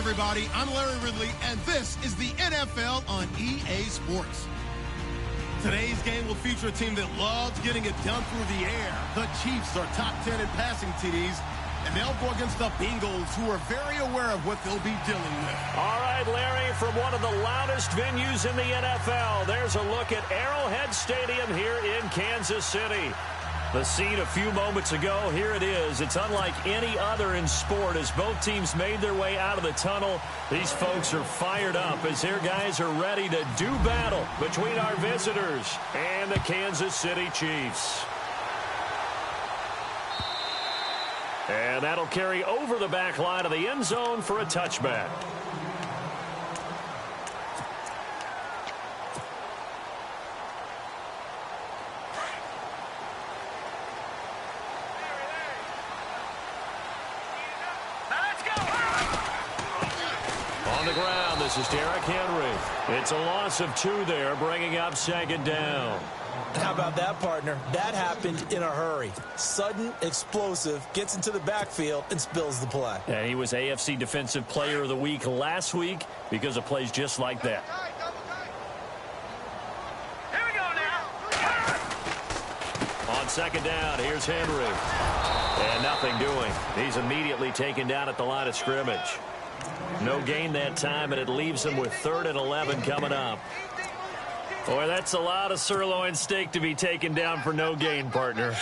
everybody. I'm Larry Ridley, and this is the NFL on EA Sports. Today's game will feature a team that loves getting it done through the air. The Chiefs are top 10 in passing TDs, and they'll go against the Bengals, who are very aware of what they'll be dealing with. All right, Larry, from one of the loudest venues in the NFL, there's a look at Arrowhead Stadium here in Kansas City. The scene a few moments ago, here it is. It's unlike any other in sport as both teams made their way out of the tunnel. These folks are fired up as their guys are ready to do battle between our visitors and the Kansas City Chiefs. And that'll carry over the back line of the end zone for a touchback. On the ground, this is Derrick Henry. It's a loss of 2 there, bringing up second down. How about that, partner? That happened in a hurry. Sudden, explosive, gets into the backfield, and spills the play. And he was AFC Defensive Player of the Week last week because of plays just like that. Here we go now. On second down, here's Henry. And nothing doing. He's immediately taken down at the line of scrimmage. No gain that time, and it leaves him with 3rd and 11 coming up. Boy, that's a lot of sirloin steak to be taken down for no gain, partner.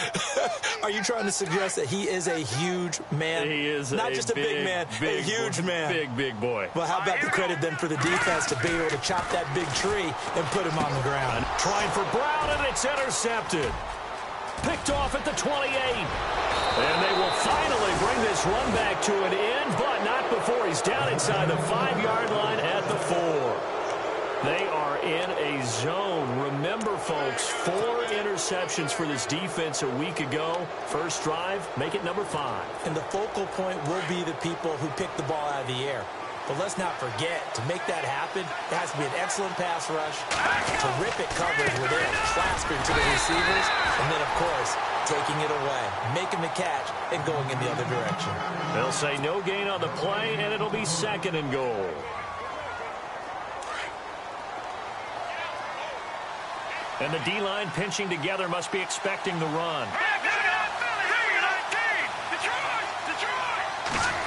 Are you trying to suggest that he is a huge man? He is not just a big man, a huge man. Big boy. Well, how about the credit then for the defense to be able to chop that big tree and put him on the ground? Trying for Brown, and it's intercepted. Picked off at the 28. And they will finally bring this run back to an end, but not before he's down inside the 5-yard line at the 4. They are in a zone. Remember, folks, 4 interceptions for this defense a week ago. First drive, make it number 5. And the focal point will be the people who pick the ball out of the air. But let's not forget, to make that happen, there has to be an excellent pass rush, terrific coverage where they are plastering to the receivers, and then, of course, taking it away, making the catch, and going in the other direction. They'll say no gain on the play, and it'll be 2nd and goal. And the D-line pinching together must be expecting the run.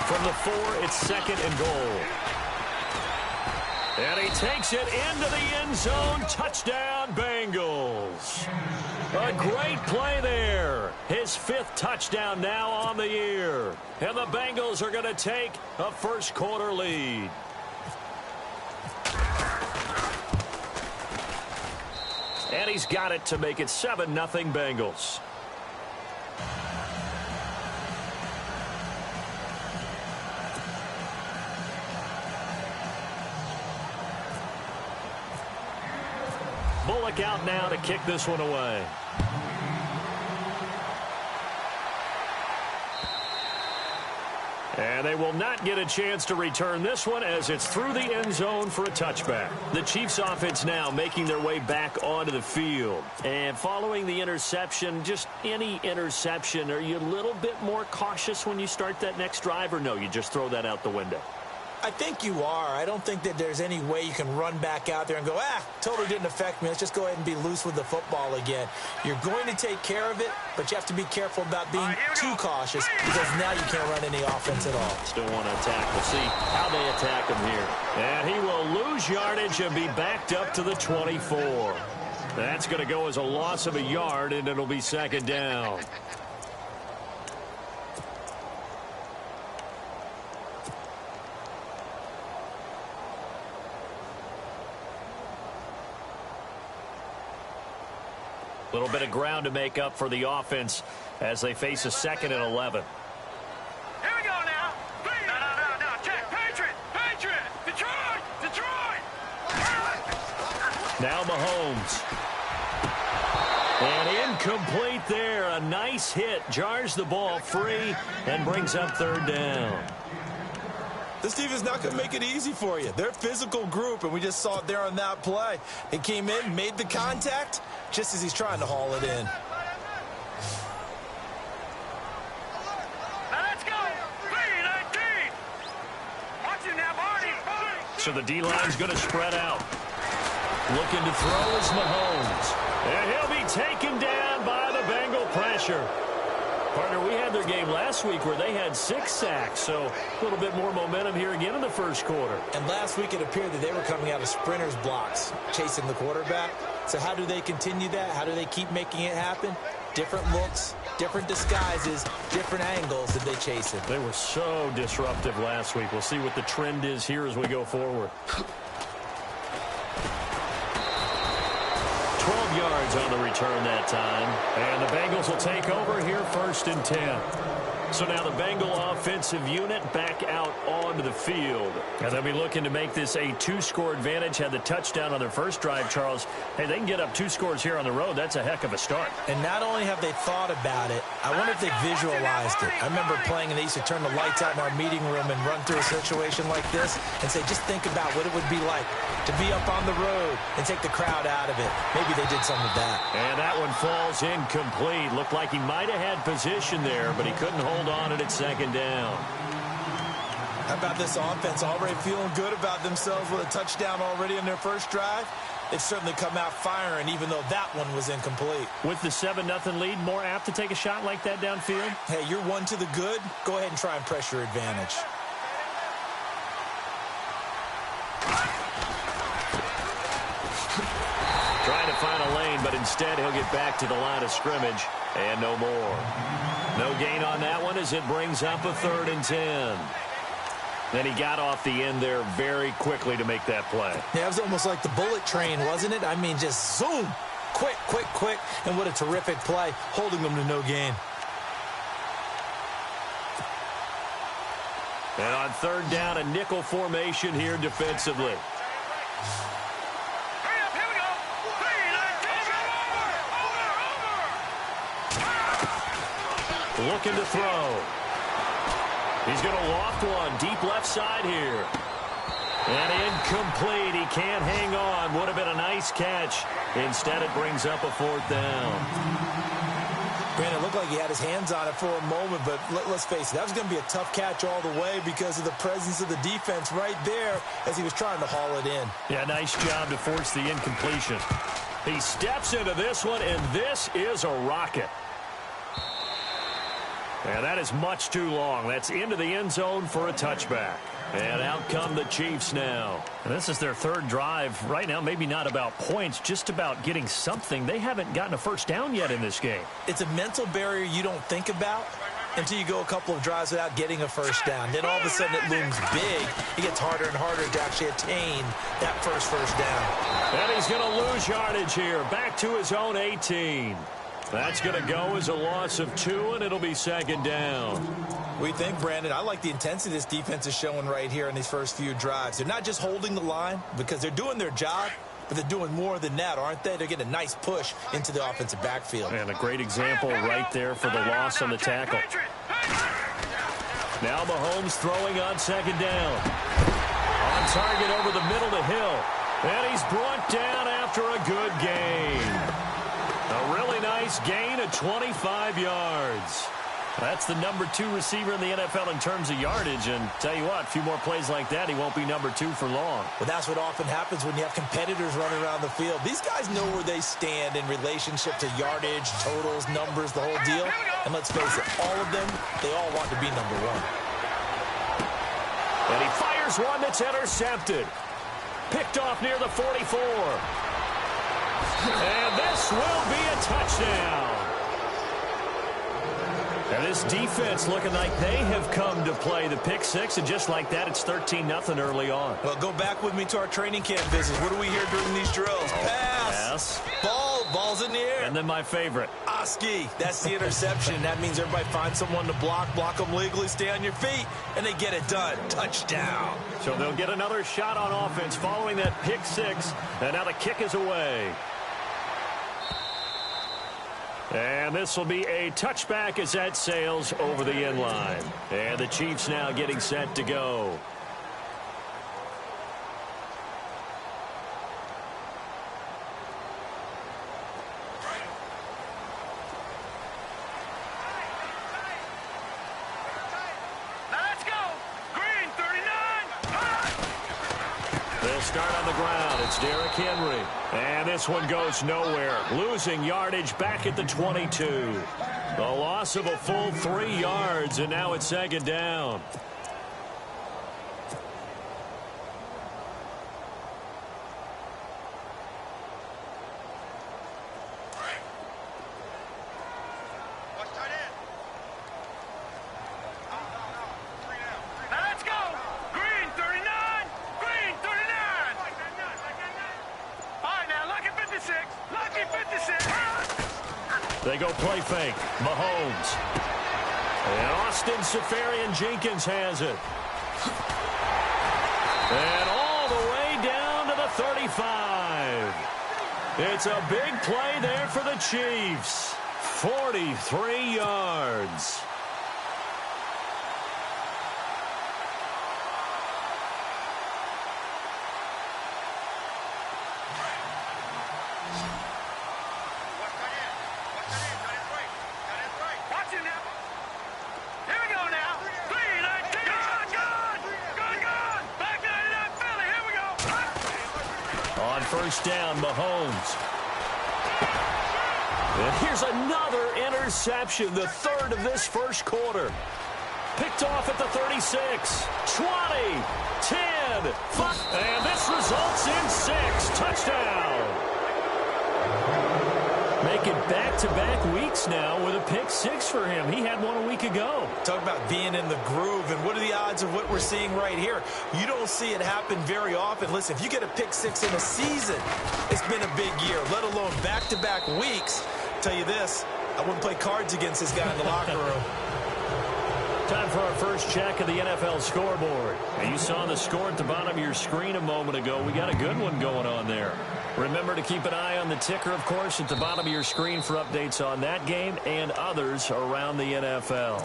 From the 4, it's 2nd and goal. And he takes it into the end zone. Touchdown, Bengals. A great play there. His 5th touchdown now on the year. And the Bengals are going to take a first-quarter lead. And he's got it to make it 7-0 Bengals. Bullock out now to kick this one away. And they will not get a chance to return this one as it's through the end zone for a touchback. The Chiefs offense now making their way back onto the field. And following the interception, just any interception, are you a little bit more cautious when you start that next drive, or no, you just throw that out the window? I think you are. I don't think that there's any way you can run back out there and go, totally didn't affect me. Let's just go ahead and be loose with the football again. You're going to take care of it, but you have to be careful about being too cautious because now you can't run any offense at all. Still want to attack. We'll see how they attack him here. And he will lose yardage and be backed up to the 24. That's going to go as a loss of a yard, and it'll be 2nd down. A little bit of ground to make up for the offense as they face a 2nd and 11. Here we go now. No. Check. Patriot. Detroit. Now Mahomes. And incomplete there. A nice hit. Jars the ball free and brings up 3rd down. This defense is not going to make it easy for you. They're a physical group, and we just saw it there on that play. He came in, made the contact, just as he's trying to haul it in. Now let's go. 3-19. Watch it now, boys. So the D-line's going to spread out. Looking to throw is Mahomes. And he'll be taken down by the Bengal pressure. Partner, we had their game last week where they had 6 sacks, so a little bit more momentum here again in the first quarter. And last week it appeared that they were coming out of sprinters blocks, chasing the quarterback. So how do they continue that? How do they keep making it happen? Different looks, different disguises, different angles that they chase it. They were so disruptive last week. We'll see what the trend is here as we go forward. 12 yards on the return that time. And the Bengals will take over here 1st and 10. So now the Bengal offensive unit back out onto the field. And they'll be looking to make this a 2-score advantage. Had the touchdown on their first drive, Charles. Hey, they can get up 2 scores here on the road. That's a heck of a start. And not only have they thought about it, I wonder if they visualized it. I remember playing and they used to turn the lights out in our meeting room and run through a situation like this and say, just think about what it would be like to be up on the road and take the crowd out of it. Maybe they did some of that. And that one falls incomplete. Looked like he might have had position there, but he couldn't hold on it at 2nd down. How about this offense already feeling good about themselves with a touchdown already in their first drive? They've certainly come out firing, even though that one was incomplete. With the 7-0 lead, more apt to take a shot like that downfield? Hey, you're one to the good. Go ahead and try and press your advantage. Trying to find a lane, but instead he'll get back to the line of scrimmage, and no more. No gain on that one as it brings up a 3rd and 10. Then he got off the end there very quickly to make that play. Yeah, it was almost like the bullet train, wasn't it? I mean, just zoom. Quick, quick, quick. And what a terrific play, holding them to no gain. And on 3rd down, a nickel formation here defensively. Looking to throw. He's going to loft one deep left side here. And incomplete. He can't hang on. Would have been a nice catch. Instead, it brings up a 4th down. Brandon, it looked like he had his hands on it for a moment, but let's face it, that was going to be a tough catch all the way because of the presence of the defense right there as he was trying to haul it in. Yeah, nice job to force the incompletion. He steps into this one, and this is a rocket. And that is much too long. That's into the end zone for a touchback. And out come the Chiefs now. And this is their 3rd drive. Right now, maybe not about points, just about getting something. They haven't gotten a first down yet in this game. It's a mental barrier you don't think about until you go a couple of drives without getting a first down. Then all of a sudden it looms big. It gets harder and harder to actually attain that first down. And he's going to lose yardage here. Back to his own 18. That's going to go as a loss of 2, and it'll be 2nd down. We think, Brandon, I like the intensity this defense is showing right here in these first few drives. They're not just holding the line because they're doing their job, but they're doing more than that, aren't they? They're getting a nice push into the offensive backfield. And a great example right there for the loss on the tackle. Now Mahomes throwing on 2nd down. On target over the middle to Hill. And he's brought down after a good gain. A really nice gain of 25 yards. That's the number 2 receiver in the NFL in terms of yardage. And tell you what, a few more plays like that, he won't be number 2 for long. Well, that's what often happens when you have competitors running around the field. These guys know where they stand in relationship to yardage, totals, numbers, the whole deal. And let's face it, all of them, they all want to be number 1. And he fires one that's intercepted. Picked off near the 44. And this will be a touchdown. And this defense looking like they have come to play the pick 6, and just like that, it's 13-0 early on. Well, go back with me to our training camp visits. What do we hear during these drills? Pass. Ball's in the air. And then my favorite. Oski. That's the interception. That means everybody finds someone to block them legally, stay on your feet, and they get it done. Touchdown. So they'll get another shot on offense following that pick 6, and now the kick is away. And this will be a touchback as that sails over the end line. And the Chiefs now getting set to go. Now let's go. Green 39. He'll start on the ground. It's Derrick Henry. And this one goes nowhere. Losing yardage back at the 22. The loss of a full 3 yards, and now it's second down. They go play fake. Mahomes. And Austin Seferian-Jenkins has it. And all the way down to the 35. It's a big play there for the Chiefs. 43 yards. First down, Mahomes. And here's another interception, the third of this first quarter. Picked off at the 36, 20, 10, 5, and this results in 6. Touchdown. Making back-to-back weeks now with a pick 6 for him. He had one a week ago. Talk about being in the groove, and what are the odds of what we're seeing right here? You don't see it happen very often. Listen, if you get a pick 6 in a season, it's been a big year, let alone back-to-back weeks. I'll tell you this, I wouldn't play cards against this guy in the locker room. Time for our first check of the NFL scoreboard. And you saw the score at the bottom of your screen a moment ago. We got a good one going on there. Remember to keep an eye on the ticker, of course, at the bottom of your screen for updates on that game and others around the NFL.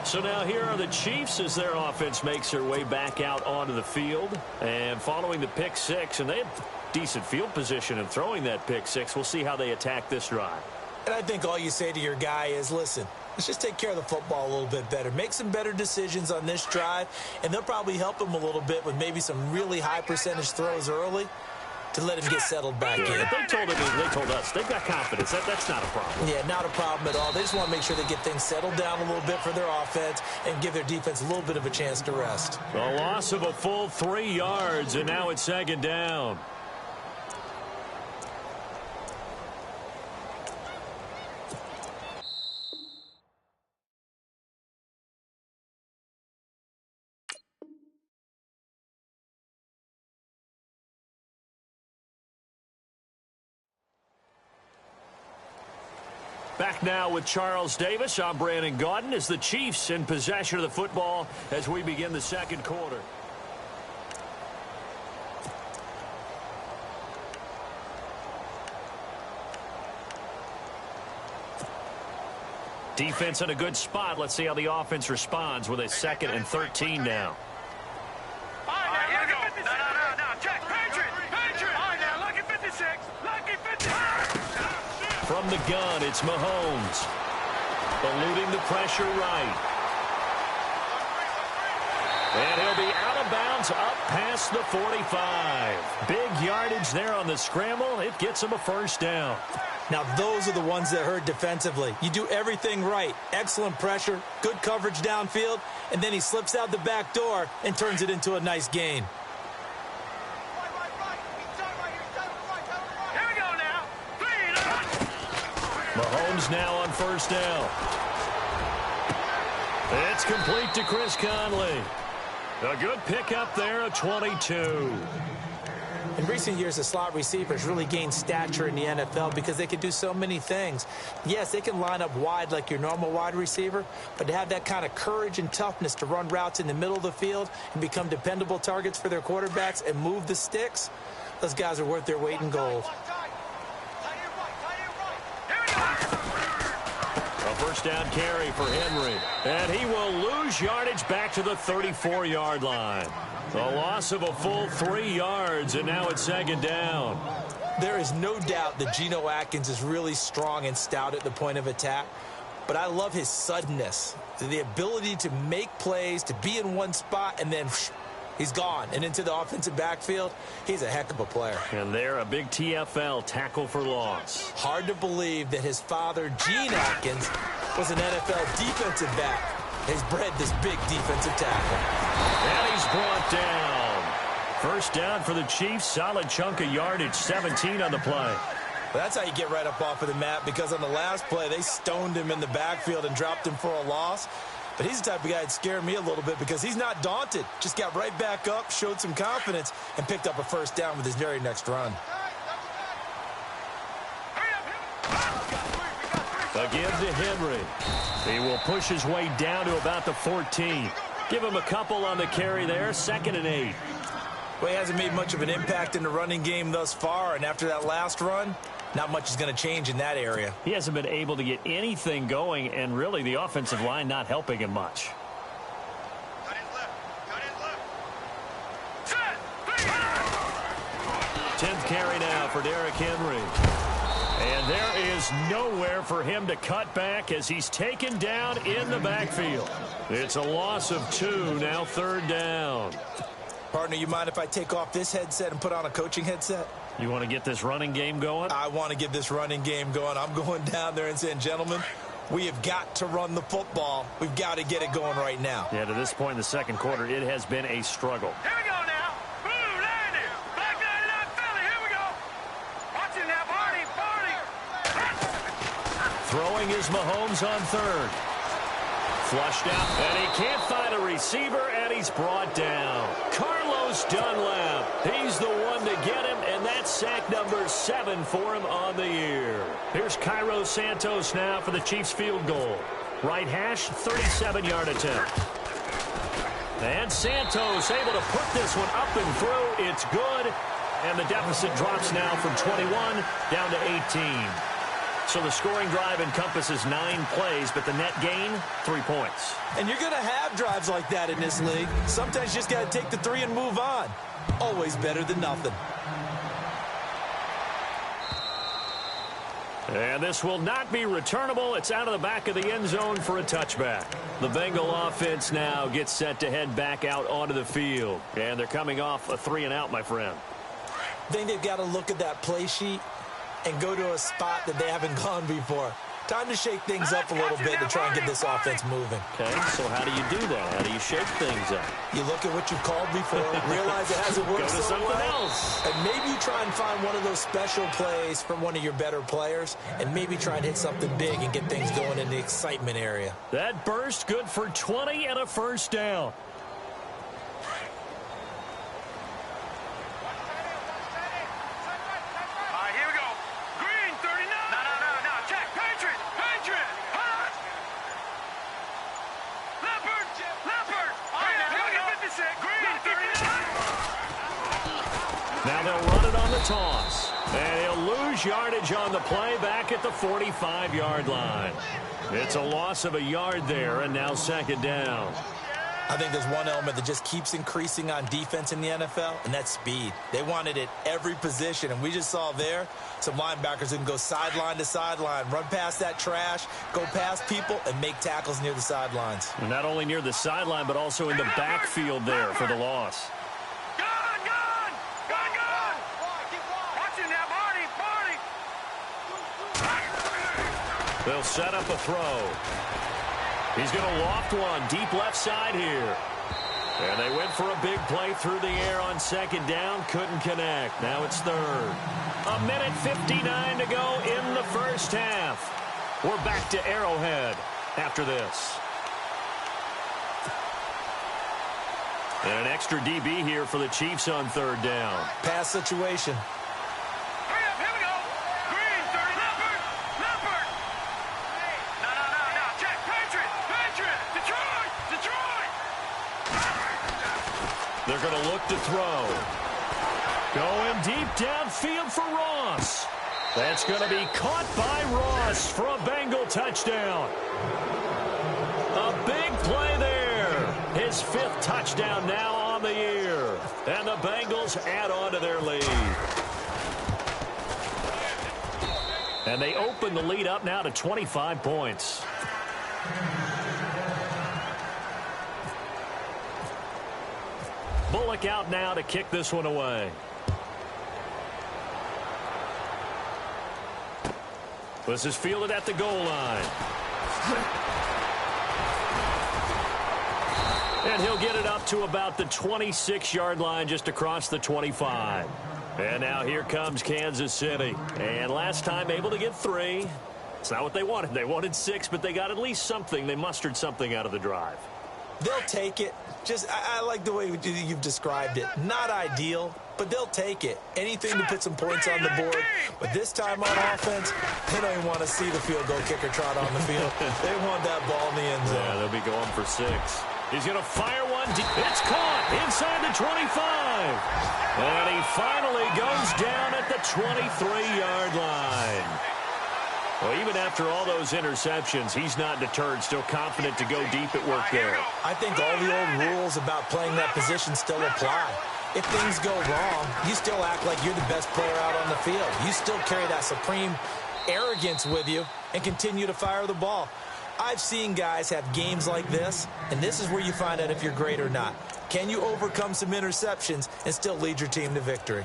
So now here are the Chiefs as their offense makes their way back out onto the field. And following the pick 6, and they have decent field position in throwing that pick 6. We'll see how they attack this drive. And I think all you say to your guy is, listen, let's just take care of the football a little bit better. Make some better decisions on this drive, and they'll probably help him a little bit with maybe some really high percentage throws early to let him get settled back in. If they told us, they've got confidence. That's not a problem. Yeah, not a problem at all. They just want to make sure they get things settled down a little bit for their offense and give their defense a little bit of a chance to rest. The loss of a full 3 yards, and now it's second down. Back now with Charles Davis. I'm Brandon Gaudin as the Chiefs in possession of the football as we begin the second quarter. Defense in a good spot. Let's see how the offense responds with a 2nd and 13 now. From the gun, it's Mahomes. Eluding the pressure right. And he'll be out of bounds up past the 45. Big yardage there on the scramble. It gets him a first down. Now, those are the ones that hurt defensively. You do everything right. Excellent pressure, good coverage downfield, and then he slips out the back door and turns it into a nice gain. Mahomes now on first down. It's complete to Chris Conley. A good pickup there at 22. In recent years, the slot receivers really gained stature in the NFL because they can do so many things. Yes, they can line up wide like your normal wide receiver, but to have that kind of courage and toughness to run routes in the middle of the field and become dependable targets for their quarterbacks and move the sticks, those guys are worth their weight in gold. First down carry for Henry. And he will lose yardage back to the 34-yard line. The loss of a full 3 yards, and now it's second down. There is no doubt that Geno Atkins is really strong and stout at the point of attack, but I love his suddenness, the ability to make plays, to be in one spot, and then He's gone. And into the offensive backfield, he's a heck of a player. And there, a big TFL tackle for loss. Hard to believe that his father, Gene Atkins, was an NFL defensive back. He's bred this big defensive tackle. And he's brought down. First down for the Chiefs. Solid chunk of yardage, 17 on the play. Well, that's how you get right up off of the map, because on the last play, they stoned him in the backfield and dropped him for a loss. But he's the type of guy that scared me a little bit because he's not daunted. Just got right back up, showed some confidence, and picked up a first down with his very next run. Again to Henry. He will push his way down to about the 14. Give him a couple on the carry there. 2nd and 8. Well, he hasn't made much of an impact in the running game thus far, and after that last run, not much is going to change in that area. He hasn't been able to get anything going, and really the offensive line not helping him much. Cut in left. Cut in left. 10th carry now for Derrick Henry. And there is nowhere for him to cut back as he's taken down in the backfield. It's a loss of 2, now 3rd down. Partner, you mind if I take off this headset and put on a coaching headset? You want to get this running game going? I want to get this running game going. I'm going down there and saying, gentlemen, we have got to run the football. We've got to get it going right now. Yeah, to this point in the second quarter, it has been a struggle. Here we go now. Blue landing. Black 99 Philly. Here we go. Watch it now, Barney. Throwing is Mahomes on 3rd. Flushed out, and he can't find a receiver, and he's brought down. Carlos Dunlap, he's the one to get him, and that's sack number 7 for him on the year. Here's Cairo Santos now for the Chiefs field goal. Right hash, 37-yard attempt. And Santos able to put this one up and through. It's good, and the deficit drops now from 21 down to 18. So the scoring drive encompasses 9 plays, but the net gain, 3 points. And you're going to have drives like that in this league. Sometimes you just got to take the 3 and move on. Always better than nothing. And this will not be returnable. It's out of the back of the end zone for a touchback. The Bengal offense now gets set to head back out onto the field. And they're coming off a 3 and out, my friend. I think they've got to look at that play sheet and go to a spot that they haven't gone before. Time to shake things up a little bit to try and get this offense moving. Okay, so how do you do that? How do you shake things up? You look at what you've called before, realize it hasn't worked Go to so something well, else. and maybe you try and find one of those special plays from one of your better players, and maybe try and hit something big and get things going in the excitement area. That burst good for 20 and a first down. Now they'll run it on the toss. And he'll lose yardage on the play back at the 45-yard line. It's a loss of a yard there, and now 2nd down. I think there's one element that just keeps increasing on defense in the NFL, and that's speed. They want it at every position, and we just saw there some linebackers who can go sideline to sideline, run past that trash, go past people, and make tackles near the sidelines. And not only near the sideline, but also in the backfield there for the loss. They'll set up a throw. He's going to loft one deep left side here. And they went for a big play through the air on 2nd down. Couldn't connect. Now it's 3rd. 1:59 to go in the first half. We're back to Arrowhead after this. And an extra DB here for the Chiefs on 3rd down. Pass situation. They're going to look to throw. Going deep downfield for Ross. That's going to be caught by Ross for a Bengal touchdown. A big play there. His 5th touchdown now on the year. And the Bengals add on to their lead. And they open the lead up now to 25 points. Bullock out now to kick this one away. This is fielded at the goal line. And he'll get it up to about the 26-yard line, just across the 25. And now here comes Kansas City. And last time able to get 3. It's not what they wanted. They wanted 6, but they got at least something. They mustered something out of the drive. They'll take it. I like the way you've described it. Not ideal, but they'll take it. Anything to put some points on the board. But this time on offense, they don't even want to see the field goal kicker trot on the field. They want that ball in the end zone. Yeah, they'll be going for 6. He's going to fire one deep. It's caught inside the 25. And he finally goes down at the 23-yard line. Well, even after all those interceptions, he's not deterred, still confident to go deep at work there. I think all the old rules about playing that position still apply. If things go wrong, you still act like you're the best player out on the field. You still carry that supreme arrogance with you and continue to fire the ball. I've seen guys have games like this, and this is where you find out if you're great or not. Can you overcome some interceptions and still lead your team to victory?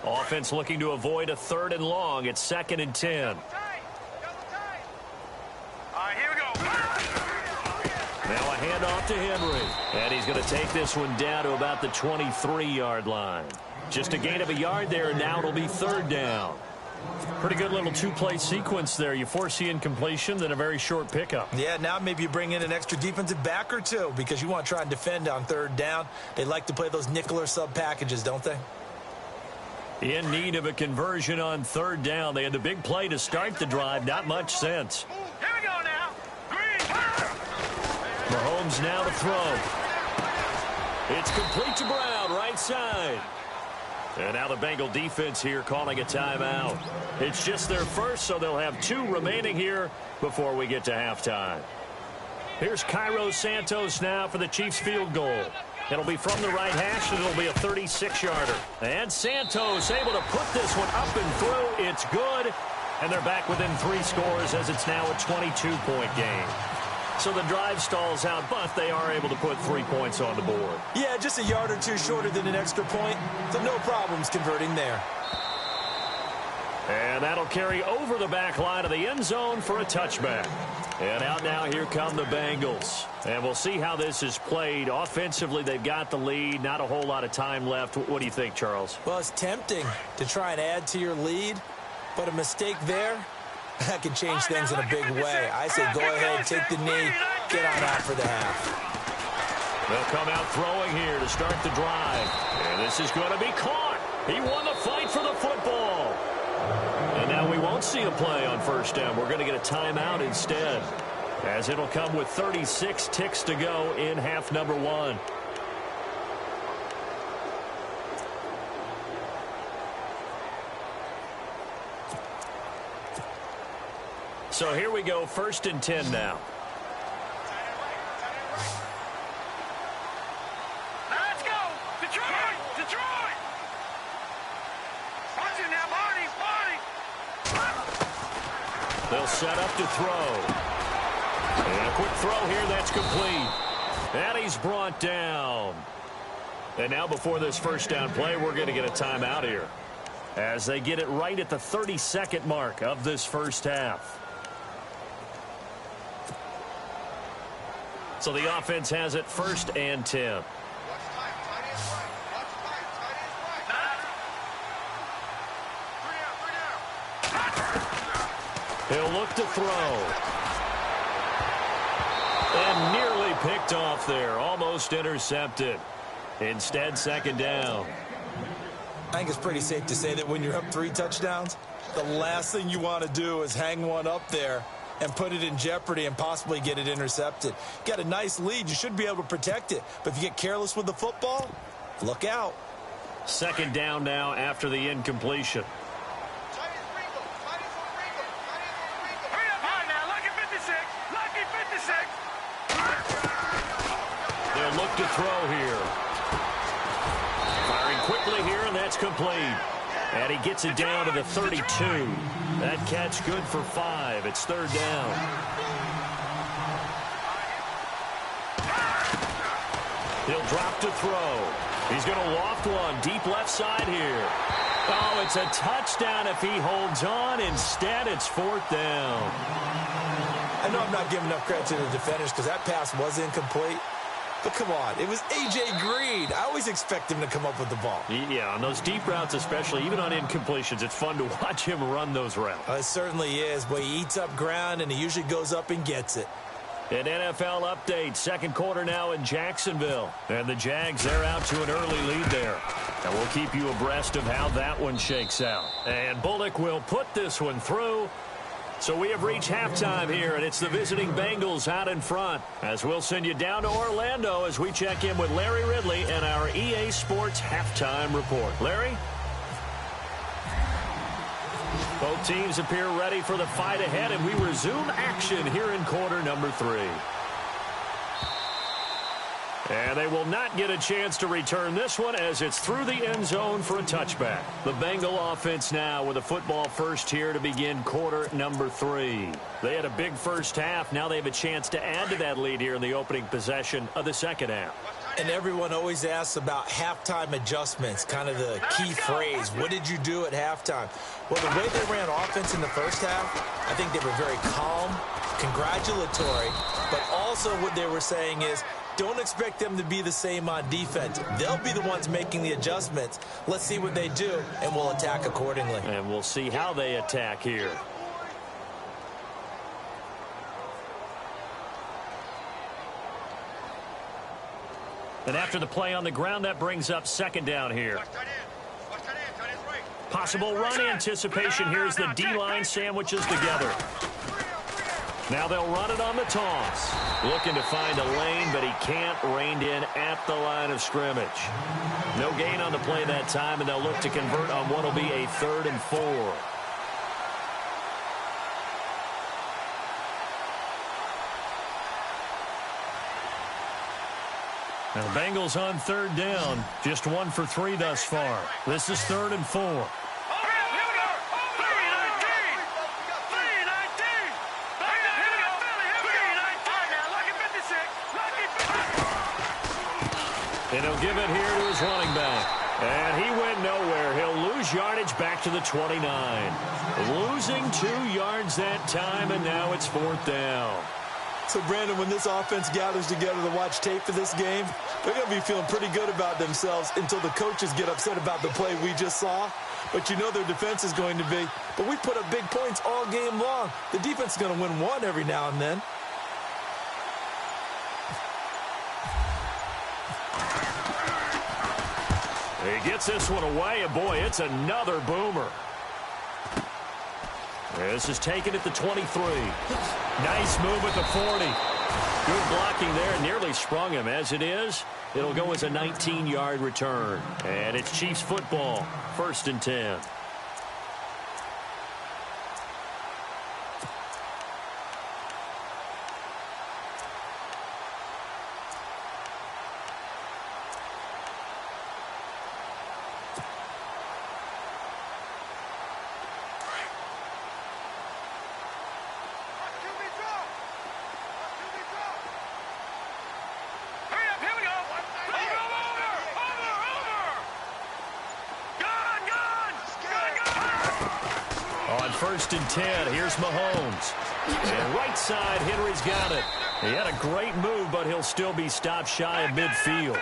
Offense looking to avoid a 3rd and long. It's 2nd and 10. All right, here we go. Now a handoff to Henry. And he's going to take this one down to about the 23-yard line. Just a gain of a yard there, and now it'll be 3rd down. Pretty good little 2-play sequence there. You force the incompletion, then a very short pickup. Yeah, now maybe you bring in an extra defensive back or 2 because you want to try and defend on 3rd down. They like to play those nickel or sub packages, don't they? In need of a conversion on 3rd down. They had the big play to start the drive. Not much sense. Here we go now. Green. Mahomes now to throw. It's complete to Brown, right side. And now the Bengal defense here calling a timeout. It's just their first, so they'll have 2 remaining here before we get to halftime. Here's Cairo Santos now for the Chiefs field goal. It'll be from the right hash, and it'll be a 36-yarder. And Santos able to put this one up and through. It's good. And they're back within 3 scores as it's now a 22-point game. So the drive stalls out, but they are able to put 3 points on the board. Yeah, just a yard or 2 shorter than an extra point. So no problems converting there. And that'll carry over the back line of the end zone for a touchback. And out now, here come the Bengals. And we'll see how this is played. Offensively, they've got the lead. Not a whole lot of time left. What do you think, Charles? Well, it's tempting to try and add to your lead, but a mistake there, that can change things in a big way. I say go ahead, take the knee, get on out for the half. They'll come out throwing here to start the drive. And this is going to be caught. He won the fight for the football. And now we won't see a play on 1st down. We're going to get a timeout instead, as it'll come with 36 ticks to go in half number 1. So here we go, 1st and 10 now. Let's go. Detroit. Detroit. Watch it now, Marty. They'll set up to throw. And a quick throw here, that's complete. And he's brought down. And now before this 1st down play, we're going to get a timeout here, as they get it right at the 32nd mark of this 1st half. So the offense has it 1st and 10. He'll look to throw. And nearly picked off there. Almost intercepted. Instead, 2nd down. I think it's pretty safe to say that when you're up 3 touchdowns, the last thing you want to do is hang one up there and put it in jeopardy and possibly get it intercepted. You got a nice lead. You should be able to protect it. But if you get careless with the football, look out. 2nd down now after the incompletion. They'll look to throw here. Firing quickly here, and that's complete. And he gets it down to the 32. That catch good for 5. It's third down. He'll drop to throw. He's going to loft one deep left side here. Oh, it's a touchdown if he holds on. Instead, it's fourth down. I know I'm not giving enough credit to the defenders because that pass was incomplete. But come on, it was A.J. Green. I always expect him to come up with the ball. Yeah, on those deep routes especially, even on incompletions, it's fun to watch him run those routes. It certainly is, but he eats up ground, and he usually goes up and gets it. An NFL update, second quarter now in Jacksonville. And the Jags, they're out to an early lead there. And we'll keep you abreast of how that one shakes out. And Bullock will put this one through. So we have reached halftime here, and it's the visiting Bengals out in front. As we'll send you down to Orlando as we check in with Larry Ridley and our EA Sports halftime report. Larry? Both teams appear ready for the fight ahead, and we resume action here in quarter number 3. And they will not get a chance to return this one as it's through the end zone for a touchback. The Bengal offense now with a football first here to begin quarter number 3. They had a big first half. Now they have a chance to add to that lead here in the opening possession of the second half. And everyone always asks about halftime adjustments, kind of the key phrase. What did you do at halftime? Well, the way they ran offense in the first half, I think they were very calm, congratulatory, but also what they were saying is, don't expect them to be the same on defense. They'll be the ones making the adjustments. Let's see what they do, and we'll attack accordingly. And we'll see how they attack here. And after the play on the ground, that brings up second down here. Possible run anticipation here as the D-line sandwiches together. Now they'll run it on the toss. Looking to find a lane, but he can't. Reined in at the line of scrimmage. No gain on the play that time, and they'll look to convert on what will be a 3rd and 4. Now the Bengals on third down. Just 1 for 3 thus far. This is 3rd and 4. And he'll give it here to his running back. And he went nowhere. He'll lose yardage back to the 29. Losing 2 yards that time, and now it's 4th down. So, Brandon, when this offense gathers together to watch tape for this game, they're going to be feeling pretty good about themselves until the coaches get upset about the play we just saw. But you know their defense is going to be. But we put up big points all game long. The defense is going to win one every now and then. He gets this one away, and boy, it's another boomer. This is taken at the 23. Nice move at the 40. Good blocking there, nearly sprung him. As it is, it'll go as a 19-yard return. And it's Chiefs football, 1st and 10. On 1st and 10, here's Mahomes. And right side, Henry's got it. He had a great move, but he'll still be stopped shy of midfield.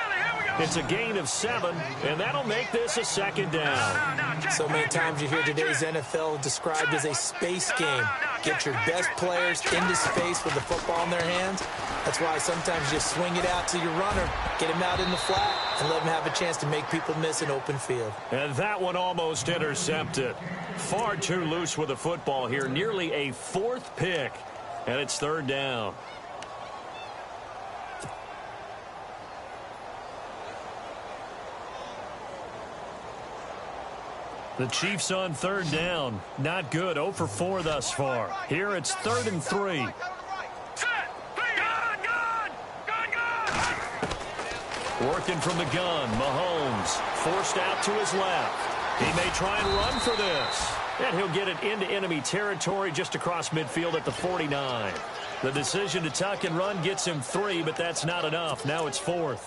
It's a gain of 7, and that'll make this a 2nd down. So many times you hear today's NFL described as a space game. Get your best players into space with the football in their hands. That's why sometimes you swing it out to your runner, get him out in the flat, and let him have a chance to make people miss an open field. And that one almost intercepted. Far too loose with the football here. Nearly a 4th pick, and it's 3rd down. The Chiefs on 3rd down. Not good. 0 for 4 thus far. Here it's 3rd and 3. Working from the gun, Mahomes forced out to his left. He may try and run for this. And he'll get it into enemy territory just across midfield at the 49. The decision to tuck and run gets him 3, but that's not enough. Now it's 4th.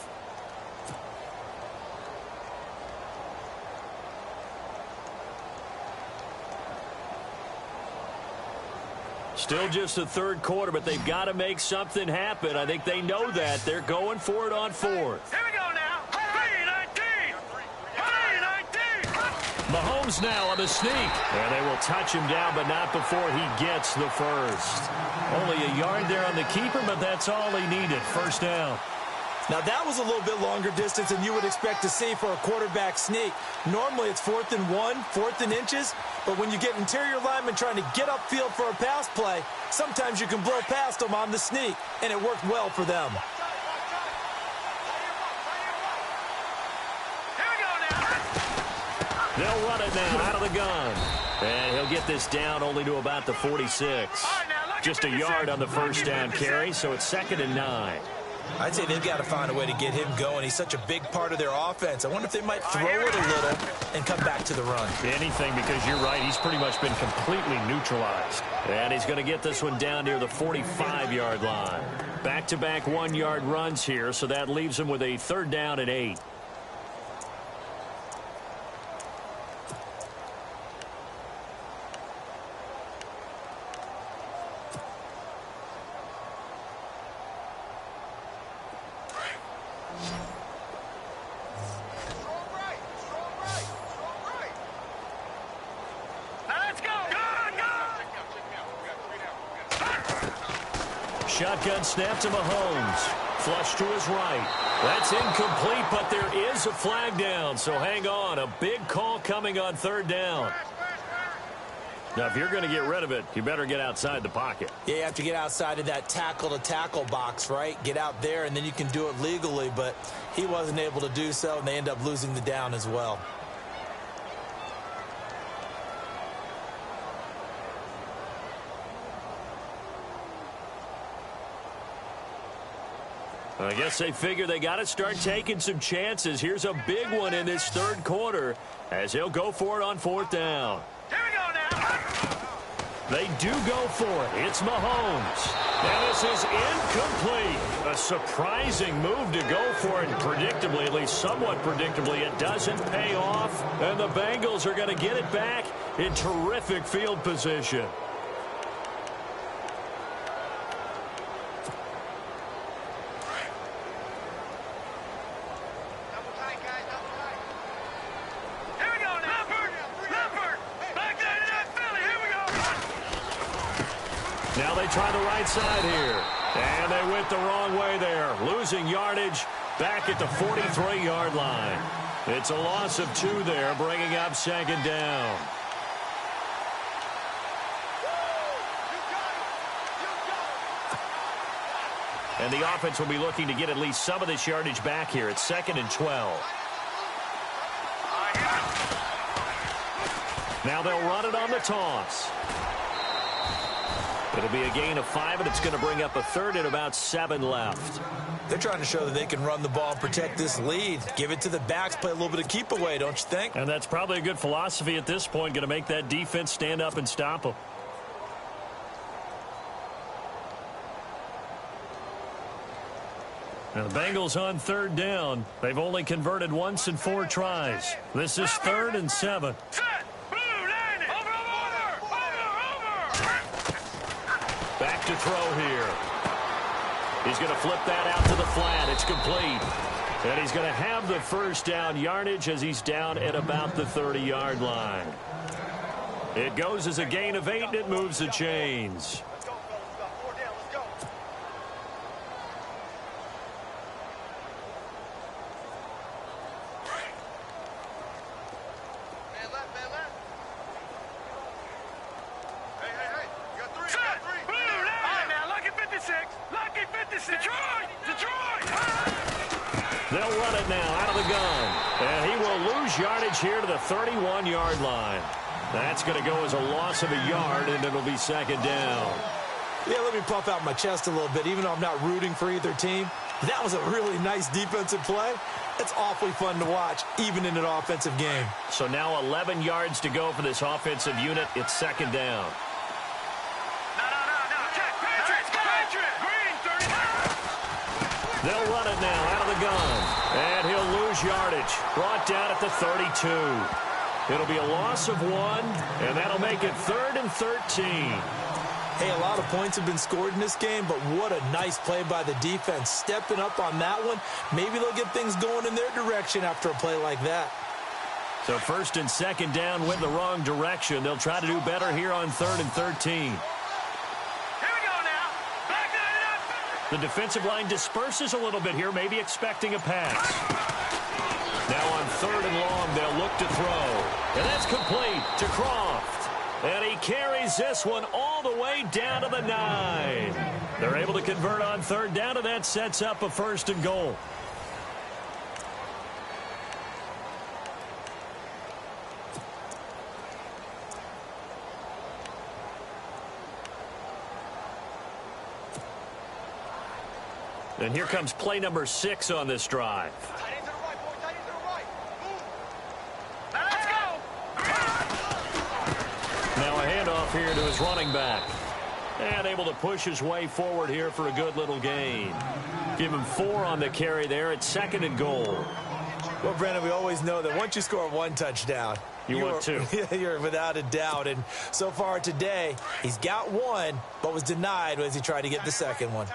Still just the third quarter, but they've got to make something happen. I think they know that. They're going for it on 4th. Here we go now. 3-19. 3-19. Mahomes now on the sneak. And they will touch him down, but not before he gets the first. Only a yard there on the keeper, but that's all he needed. First down. Now, that was a little bit longer distance than you would expect to see for a quarterback sneak. Normally, it's 4th and 1, 4th and inches. But when you get interior linemen trying to get upfield for a pass play, sometimes you can blow past them on the sneak, and it worked well for them. Here we go now. They'll run it now out of the gun. And he'll get this down only to about the 46. Just a yard on the first down carry, so it's 2nd and 9. I'd say they've got to find a way to get him going. He's such a big part of their offense. I wonder if they might throw it a little and come back to the run. Anything, because you're right. He's pretty much been completely neutralized. And he's going to get this one down near the 45-yard line. Back-to-back 1-yard runs here, so that leaves him with a 3rd down and 8. Shotgun snap to Mahomes. Flush to his right. That's incomplete, but there is a flag down, so hang on. A big call coming on 3rd down. Now, if you're going to get rid of it, you better get outside the pocket. Yeah, you have to get outside of that tackle-to-tackle box, right? Get out there, and then you can do it legally, but he wasn't able to do so, and they end up losing the down as well. I guess they figure they got to start taking some chances. Here's a big one in this 3rd quarter as he'll go for it on 4th down. Here we go now. They do go for it. It's Mahomes. And this is incomplete. A surprising move to go for it. And predictably, at least somewhat predictably, it doesn't pay off. And the Bengals are going to get it back in terrific field position. Now they try the right side here. And they went the wrong way there. Losing yardage back at the 43-yard line. It's a loss of 2 there, bringing up 2nd down. And the offense will be looking to get at least some of this yardage back here. It's 2nd and 12. Now they'll run it on the toss. It'll be a gain of 5, and it's going to bring up a 3rd and about 7 left. They're trying to show that they can run the ball and protect this lead. Give it to the backs, play a little bit of keep away, don't you think? And that's probably a good philosophy at this point, going to make that defense stand up and stop them. Now the Bengals on 3rd down. They've only converted once in 4 tries. This is 3rd and 7. Back to throw here. He's going to flip that out to the flat. It's complete. And he's going to have the first down yardage as he's down at about the 30-yard line. It goes as a gain of 8, and it moves the chains. They'll run it now out of the gun. And he will lose yardage here to the 31-yard line. That's going to go as a loss of a yard, and it'll be 2nd down. Yeah, let me puff out my chest a little bit, even though I'm not rooting for either team. That was a really nice defensive play. It's awfully fun to watch, even in an offensive game. So now 11 yards to go for this offensive unit. It's second down. They'll run it now out of the gun. And he'll lose yardage. Brought down at the 32. It'll be a loss of 1, and that'll make it 3rd and 13. Hey, a lot of points have been scored in this game, but what a nice play by the defense. Stepping up on that one, maybe they'll get things going in their direction after a play like that. So first and second down went the wrong direction. They'll try to do better here on 3rd and 13. The defensive line disperses a little bit here, maybe expecting a pass. Now on 3rd and long, they'll look to throw. And that's complete to Croft. And he carries this one all the way down to the 9. They're able to convert on 3rd down, and that sets up a 1st and goal. And here comes play number 6 on this drive. Now a handoff here to his running back. And able to push his way forward here for a good little gain. Give him 4 on the carry there at 2nd and goal. Well, Brandon, we always know that once you score 1 touchdown, you want 2. You're without a doubt. And so far today, he's got 1, but was denied as he tried to get the second one.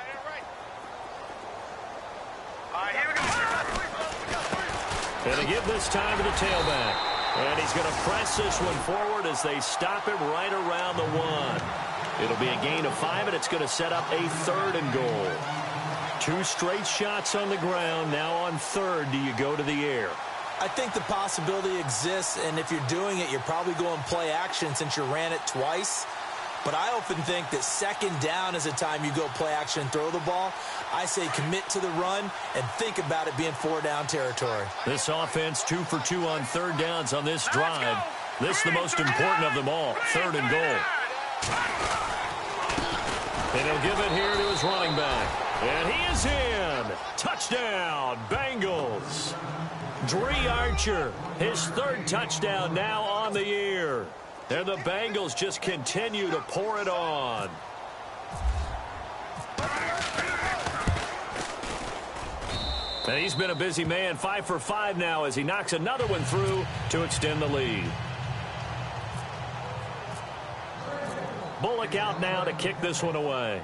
And to give this time to the tailback. And he's going to press this one forward as they stop him right around the 1. It'll be a gain of 5, and it's going to set up a 3rd and goal. 2 straight shots on the ground. Now on 3rd, do you go to the air? I think the possibility exists, and if you're doing it, you're probably going play action since you ran it twice. But I often think that 2nd down is a time you go play action and throw the ball. I say commit to the run and think about it being 4-down territory. This offense 2 for 2 on 3rd downs on this drive. This is the most important of them all, 3rd and goal. And he'll give it here to his running back. And he is in. Touchdown, Bengals. Dre Archer, his 3rd touchdown now on the year. And the Bengals just continue to pour it on. And he's been a busy man, 5 for 5 now as he knocks another one through to extend the lead. Bullock out now to kick this one away.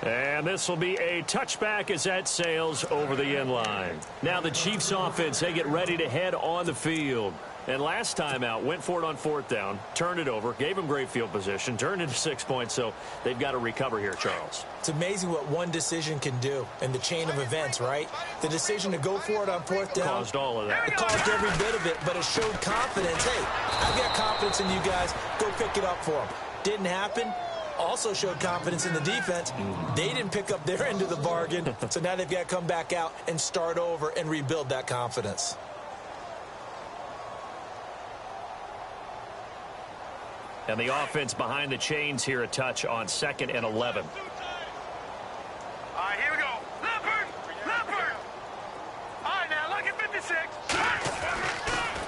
And this will be a touchback as that sails over the end line. Now the Chiefs offense, they get ready to head on the field. And last time out, went for it on 4th down, turned it over, gave them great field position, turned into 6 points, so they've got to recover here, Charles. It's amazing what one decision can do in the chain of events, right? The decision to go for it on 4th down. Caused all of that. It caused every bit of it, but it showed confidence. Hey, I've got confidence in you guys. Go pick it up for them. Didn't happen. Also showed confidence in the defense. They didn't pick up their end of the bargain, so now they've got to come back out and start over and rebuild that confidence. And the offense behind the chains here a touch on 2nd and 11. All right, here we go. Leopard! Leopard! All right, now look at 56.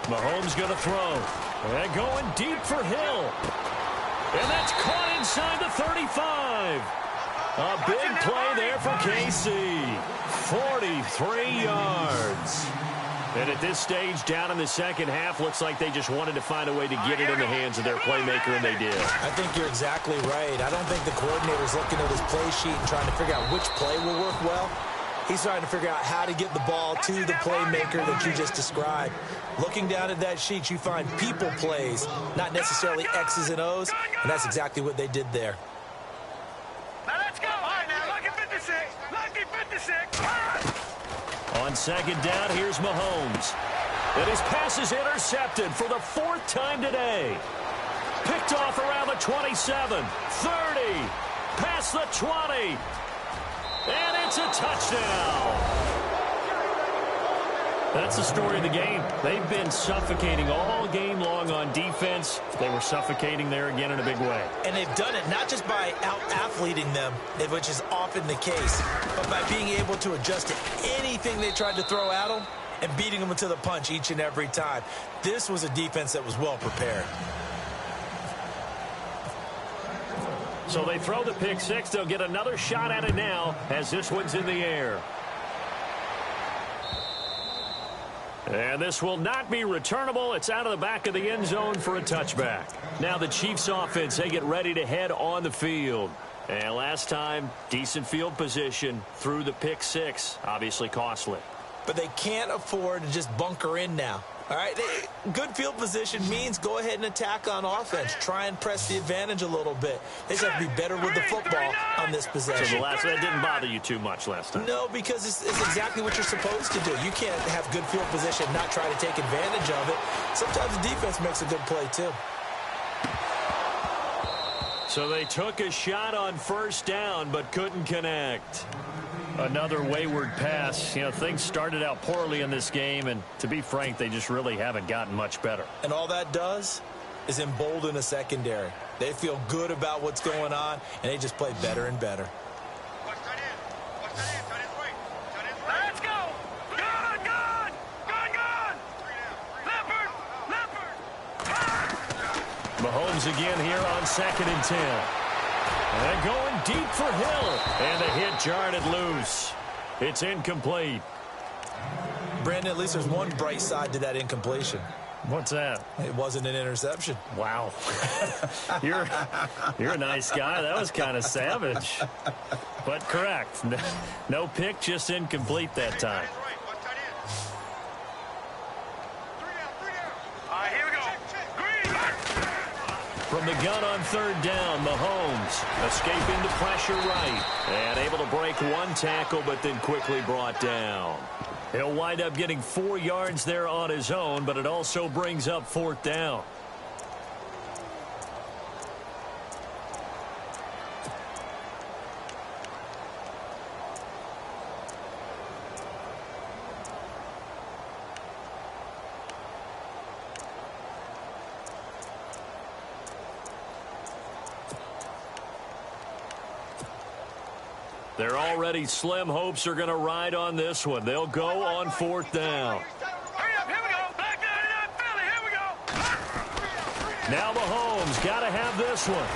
Mahomes going to throw. And going deep for Hill. And that's caught inside the 35. A big play there for KC. 43 yards. And at this stage, down in the second half, looks like they just wanted to find a way to get it in the hands of their playmaker, and they did. I think you're exactly right. I don't think the coordinator's looking at his play sheet and trying to figure out which play will work well. He's trying to figure out how to get the ball to the playmaker that you just described. Looking down at that sheet, you find people plays, not necessarily X's and O's, and that's exactly what they did there. Now let's go. All right, now look at 56. Lucky 56. On 2nd down, here's Mahomes. And his pass is intercepted for the 4th time today. Picked off around the 27, 30, past the 20. And it's a touchdown. That's the story of the game. They've been suffocating all game long on defense. They were suffocating there again in a big way. And they've done it not just by out-athleting them, which is often the case, but by being able to adjust to anything they tried to throw at them and beating them to the punch each and every time. This was a defense that was well prepared. So they throw the pick six. They'll get another shot at it now as this one's in the air. And this will not be returnable. It's out of the back of the end zone for a touchback. Now the Chiefs offense, they get ready to head on the field. And last time, decent field position through the pick six. Obviously costly. But they can't afford to just bunker in now. All right, good field position means go ahead and attack on offense. Try and press the advantage a little bit. They just have to be better with the football on this possession. So that didn't bother you too much last time? No, because it's exactly what you're supposed to do. You can't have good field position and not try to take advantage of it. Sometimes the defense makes a good play, too. So they took a shot on first down but couldn't connect. Another wayward pass. You know, things started out poorly in this game, and to be frank, they just really haven't gotten much better. And all that does is embolden a secondary. They feel good about what's going on, and they just play better and better. Let's go! Good! Leopard! Mahomes again here on 2nd and 10. And going deep for Hill. And the hit jarred it loose. It's incomplete. Brandon, at least there's one bright side to that incompletion. What's that? It wasn't an interception. Wow. You're a nice guy. That was kind of savage. But correct. No pick, just incomplete that time. Here we go. From the gun on 3rd down, Mahomes escaping the pressure right. And able to break one tackle, but then quickly brought down. He'll wind up getting 4 yards there on his own, but it also brings up 4th down. They're already slim hopes are going to ride on this one. They'll go on 4th down. Hurry up, here we go. Back down in that Philly, here we go. Now Mahomes got to have this one.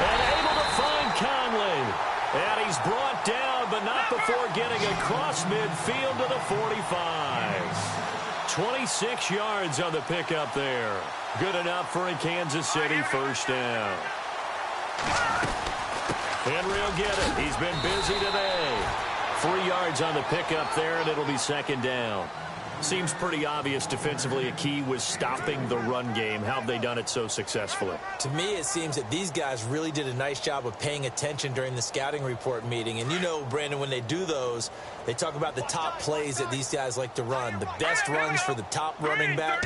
And able to find Conley. And he's brought down, but not before getting across midfield to the 45. 26 yards on the pickup there. Good enough for a Kansas City 1st down. Henry will get it. He's been busy today. 3 yards on the pickup there, and it'll be 2nd down. Seems pretty obvious defensively a key was stopping the run game. How have they done it so successfully? To me, it seems that these guys really did a nice job of paying attention during the scouting report meeting. And you know, Brandon, when they do those, they talk about the top plays that these guys like to run. The best runs for the top running back,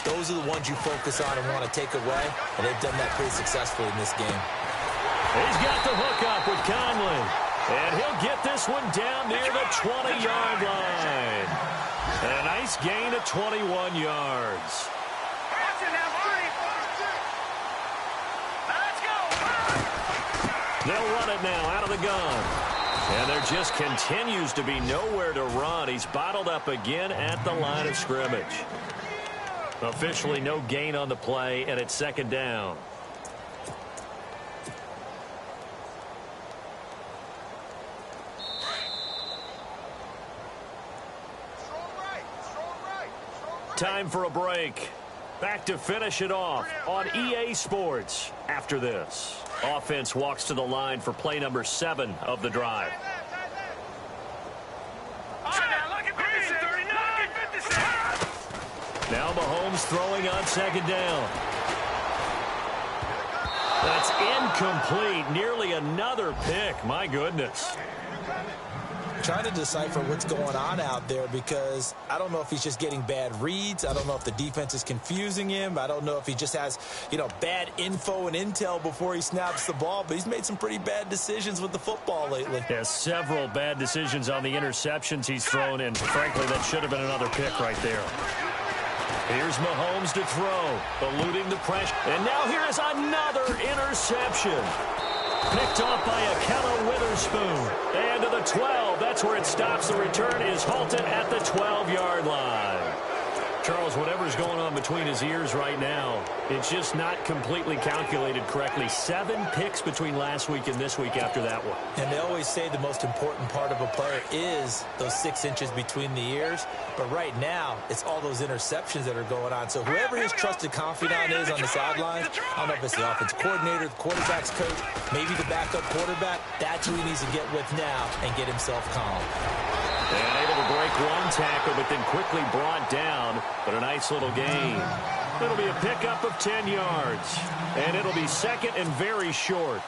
those are the ones you focus on and want to take away. And they've done that pretty successfully in this game. He's got the hook up with Conley. And he'll get this one down near the 20-yard line. And a nice gain of 21 yards. Let's go. They'll run it now out of the gun. And there just continues to be nowhere to run. He's bottled up again at the line of scrimmage. Officially no gain on the play, and it's 2nd down. Time for a break. Back to finish it off on EA Sports after this. Offense walks to the line for play number 7 of the drive. Now Mahomes throwing on 2nd down. That's incomplete. Nearly another pick. My goodness. trying to decipher what's going on out there, because I don't know if he's just getting bad reads. I don't know if the defense is confusing him. I don't know if he just has, bad info and intel before he snaps the ball, but he's made some pretty bad decisions with the football lately. Yeah, several bad decisions on the interceptions he's thrown, and frankly, that should have been another pick right there. Here's Mahomes to throw, eluding the pressure. And now here is another interception. Picked off by Ahkello Witherspoon. And to the 12. That's where it stops. The return is halted at the 12-yard line. Charles, whatever's going on between his ears right now, it's just not completely calculated correctly. 7 picks between last week and this week after that one. And they always say the most important part of a player is those 6 inches between the ears. But right now, it's all those interceptions that are going on. So whoever his trusted confidant is on the sidelines, I don't know if it's the offense coordinator, the quarterback's coach, maybe the backup quarterback, that's who he needs to get with now and get himself calm. And able to break one tackle, but then quickly brought down. But a nice little gain. It'll be a pickup of 10 yards. And it'll be second and very short.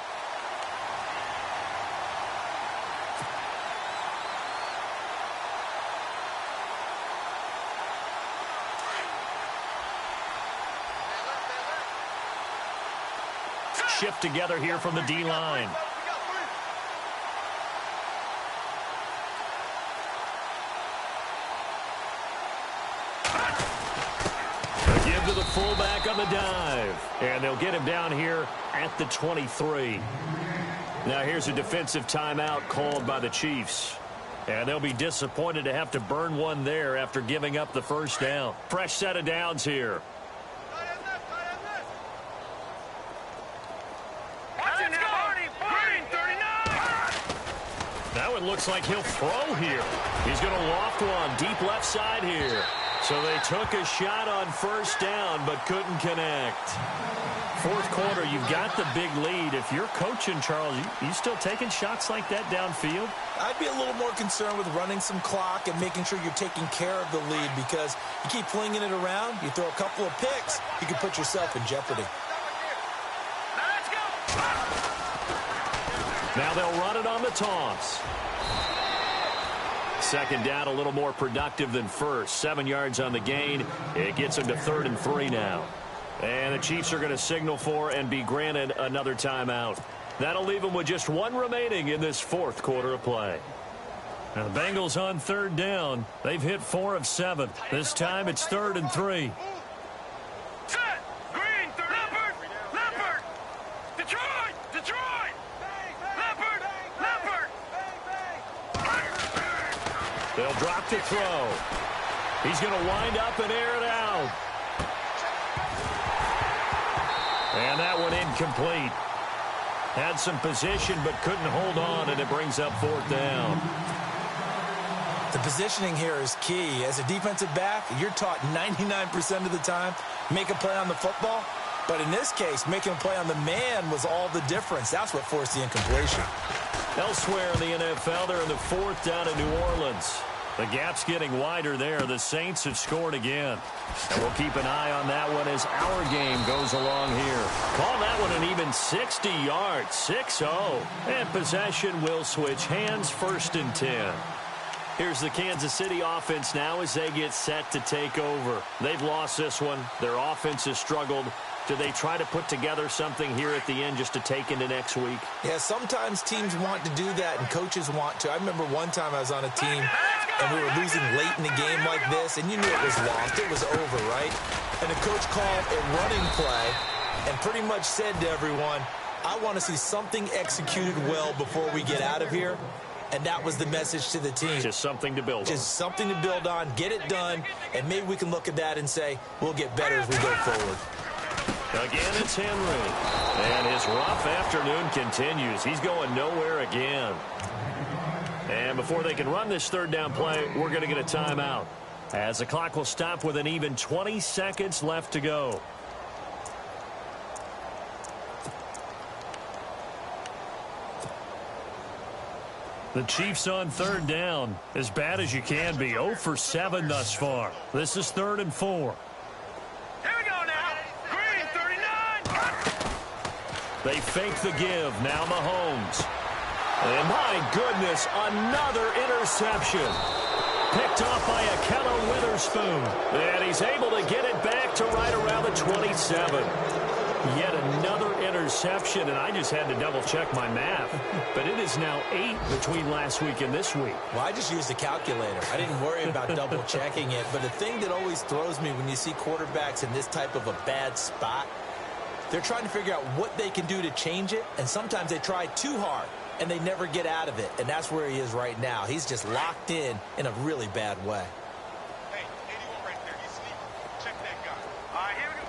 Shift together here from the D-line. Give to the fullback on the dive. And they'll get him down here at the 23. Now here's a defensive timeout called by the Chiefs. And they'll be disappointed to have to burn one there after giving up the first down. Fresh set of downs here. Now it looks like he'll throw here. He's going to loft one deep left side here. So they took a shot on first down but couldn't connect. Fourth quarter, you've got the big lead. If you're coaching, Charles, you still taking shots like that downfield? I'd be a little more concerned with running some clock and making sure you're taking care of the lead, because you keep flinging it around, you throw a couple of picks, you can put yourself in jeopardy. Now they'll run it on the toss. Second down, a little more productive than first. 7 yards on the gain. It gets them to 3rd and 3 now. And the Chiefs are going to signal for and be granted another timeout. That'll leave them with just 1 remaining in this fourth quarter of play. Now the Bengals on 3rd down. They've hit 4 of 7. This time it's 3rd and 3. They'll drop to throw. He's going to wind up and air it out. And that one incomplete. Had some position but couldn't hold on, and it brings up 4th down. The positioning here is key. As a defensive back, you're taught 99% of the time, make a play on the football. But in this case, making a play on the man was all the difference. That's what forced the incompletion. Elsewhere in the NFL, they're in the 4th down in New Orleans. The gap's getting wider there. The Saints have scored again. And we'll keep an eye on that one as our game goes along here. Call that one an even 60 yards, 6-0. And possession will switch hands, 1st and 10. Here's the Kansas City offense now as they get set to take over. They've lost this one. Their offense has struggled. Do they try to put together something here at the end just to take into next week? Yeah, sometimes teams want to do that and coaches want to. I remember one time I was on a team and we were losing late in the game like this, and you knew it was lost. It was over, right? And the coach called a running play and pretty much said to everyone, I want to see something executed well before we get out of here. And that was the message to the team. Just something to build on. Just something to build on, get it done, and maybe we can look at that and say, we'll get better as we go forward. Again, it's Henry. And his rough afternoon continues. He's going nowhere again. And before they can run this 3rd down play, we're going to get a timeout, as the clock will stop with an even 20 seconds left to go. The Chiefs on 3rd down, as bad as you can be. 0 for 7 thus far. This is 3rd and 4. Here we go now. Green, 39. They fake the give. Now Mahomes. And my goodness, another interception. Picked off by Ahkello Witherspoon. And he's able to get it back to right around the 27. Yet another interception, and I just had to double-check my math. But it is now 8 between last week and this week. Well, I just used a calculator. I didn't worry about double-checking it. But the thing that always throws me when you see quarterbacks in this type of a bad spot, they're trying to figure out what they can do to change it, and sometimes they try too hard, and they never get out of it. And that's where he is right now. He's just locked in a really bad way. Hey, 81 right there. He's sleeping. Check that guy. All right, here we go.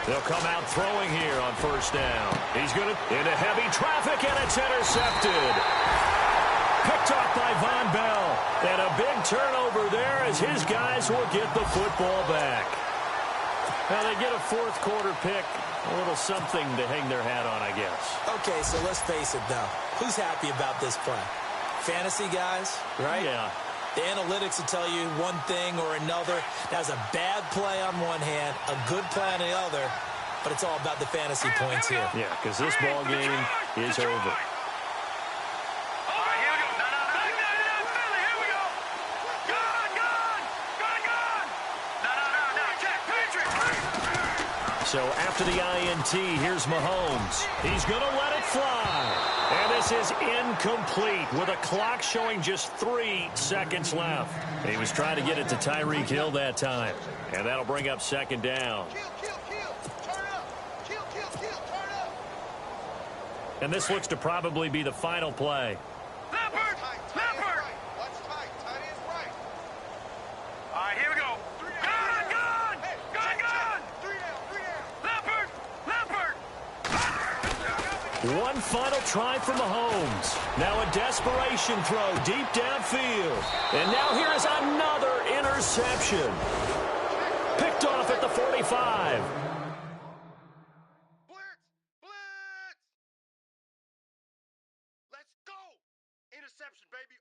They'll come out throwing here on first down. He's going into heavy traffic, and it's intercepted. Picked off by Von Bell. And a big turnover there as his guys will get the football back. Now they get a fourth quarter pick. A little something to hang their hat on, I guess. Okay, so let's face it, though. Who's happy about this play? Fantasy guys, right? Yeah. The analytics will tell you one thing or another. That's a bad play on one hand, a good play on the other, but it's all about the fantasy points here. Yeah, because this ball game is over. All right, here we go. Back down, Philly. Here we go. Gun. No. Jack Patrick. So after the INT, here's Mahomes. He's going to let it fly. And this is incomplete with a clock showing just 3 seconds left. He was trying to get it to Tyreek Hill that time. And that'll bring up second down. Kill. Turn up. Kill. Turn up. And this looks to probably be the final play. Leopard. Watch tight. Tight is right. All right, here we go. Gun. 3 down. Leopard. One final try for Mahomes. Now a desperation throw deep downfield. And now here is another interception. Picked off at the 45. Blitz. Let's go. Interception, baby.